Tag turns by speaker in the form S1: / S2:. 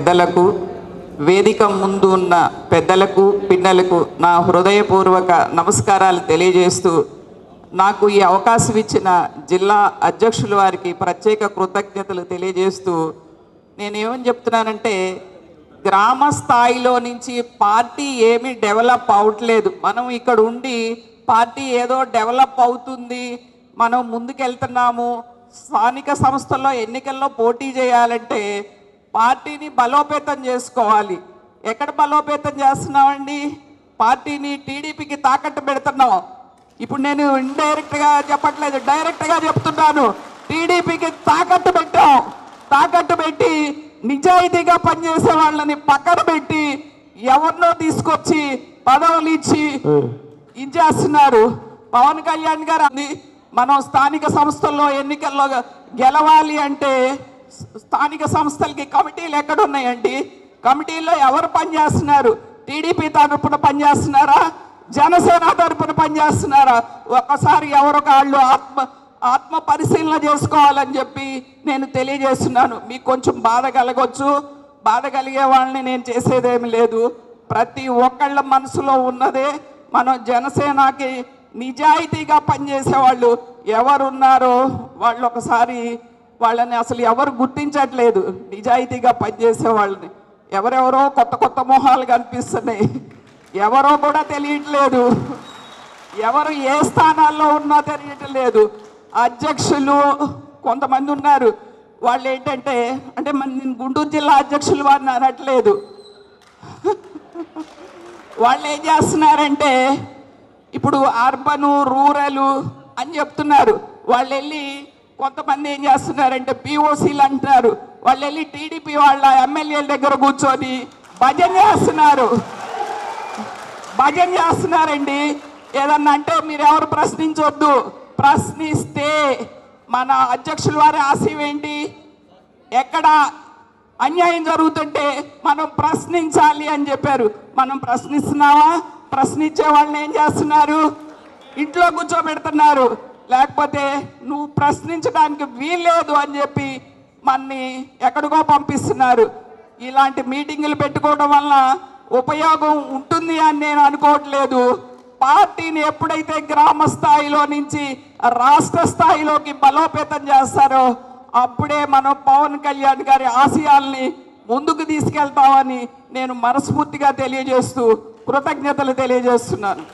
S1: పెద్దలకు, వేదిక ముందు ఉన్న పెద్దలకు, పిన్నలకు నా హృదయపూర్వక నమస్కారాలు తెలియజేస్తూ, నాకు ఈ అవకాశం ఇచ్చిన జిల్లా అధ్యక్షుల వారికి ప్రత్యేక కృతజ్ఞతలు తెలియజేస్తూ, నేనేమని చెప్తున్నానంటే, గ్రామ స్థాయిలో నుంచి పార్టీ ఏమీ డెవలప్ అవట్లేదు. మనం ఇక్కడ ఉండి పార్టీ ఏదో డెవలప్ అవుతుంది, మనం ముందుకెళ్తున్నాము, స్థానిక సంస్థల్లో ఎన్నికల్లో పోటీ చేయాలంటే పార్టీని బలోపేతం చేసుకోవాలి. ఎక్కడ బలోపేతం చేస్తున్నామండి? పార్టీని టీడీపీకి తాకట్టు పెడుతున్నాం. ఇప్పుడు నేను ఇండైరెక్ట్గా చెప్పట్లేదు, డైరెక్ట్గా చెప్తున్నాను. టీడీపీకి తాకట్టు పెట్టాం. తాకట్టు పెట్టి నిజాయితీగా పనిచేసే వాళ్ళని పక్కన పెట్టి ఎవరినో తీసుకొచ్చి పదవులు ఇచ్చి ఇచ్చేస్తున్నారు. పవన్ కళ్యాణ్ గారు మనం స్థానిక సంస్థల్లో ఎన్నికల్లో గెలవాలి అంటే స్థానిక సంస్థలకి కమిటీలు ఎక్కడున్నాయండి? కమిటీల్లో ఎవరు పనిచేస్తున్నారు? టీడీపీ తరపున పనిచేస్తున్నారా, జనసేన తరపున పనిచేస్తున్నారా? ఒక్కసారి ఎవరొక వాళ్ళు ఆత్మ పరిశీలన చేసుకోవాలని చెప్పి నేను తెలియజేస్తున్నాను. మీకు కొంచెం బాధ కలగొచ్చు, బాధ కలిగే వాళ్ళని నేను చేసేదేమి లేదు. ప్రతి ఒక్కళ్ళ మనసులో ఉన్నదే, మనం జనసేనకి నిజాయితీగా పనిచేసే వాళ్ళు ఎవరున్నారో వాళ్ళు ఒకసారి వాళ్ళని అసలు ఎవరు గుర్తించట్లేదు. నిజాయితీగా పనిచేసే వాళ్ళని ఎవరెవరో కొత్త కొత్త మొహాలు కనిపిస్తున్నాయి, ఎవరో కూడా తెలియట్లేదు, ఎవరు ఏ స్థానాల్లో ఉన్నా తెలియట్లేదు. అధ్యక్షులు కొంతమంది ఉన్నారు, వాళ్ళు ఏంటంటే, అంటే నేను గుంటూరు జిల్లా అధ్యక్షులు వారిని అనట్లేదు, వాళ్ళు ఏం చేస్తున్నారంటే ఇప్పుడు అర్బను రూరలు అని చెప్తున్నారు. వాళ్ళు వెళ్ళి కొంతమంది ఏం చేస్తున్నారంటే పిఓసీలు అంటున్నారు. వాళ్ళు వెళ్ళి టీడీపీ వాళ్ళ ఎమ్మెల్యేల దగ్గర కూర్చొని భజన చేస్తున్నారండి. ఏదన్నా అంటే మీరు ఎవరు ప్రశ్నించొద్దు, ప్రశ్నిస్తే మన అధ్యక్షుల వారి ఆశయం ఏంటి? ఎక్కడ అన్యాయం జరుగుతుంటే మనం ప్రశ్నించాలి అని చెప్పారు. మనం ప్రశ్నిస్తున్నావా? ప్రశ్నించే వాళ్ళని ఏం చేస్తున్నారు? ఇంట్లో కూర్చోబెడుతున్నారు. లేకపోతే నువ్వు ప్రశ్నించడానికి వీల్లేదు అని చెప్పి మనని ఎక్కడికో పంపిస్తున్నారు. ఇలాంటి మీటింగులు పెట్టుకోవడం వల్ల ఉపయోగం ఉంటుంది అని నేను అనుకోవట్లేదు. పార్టీని ఎప్పుడైతే గ్రామ స్థాయిలో నుంచి రాష్ట్ర స్థాయిలోకి బలోపేతం చేస్తారో అప్పుడే మనం పవన్ కళ్యాణ్ గారి ఆశయాల్ని ముందుకు తీసుకెళ్తామని నేను మనస్ఫూర్తిగా తెలియజేస్తూ కృతజ్ఞతలు తెలియజేస్తున్నాను.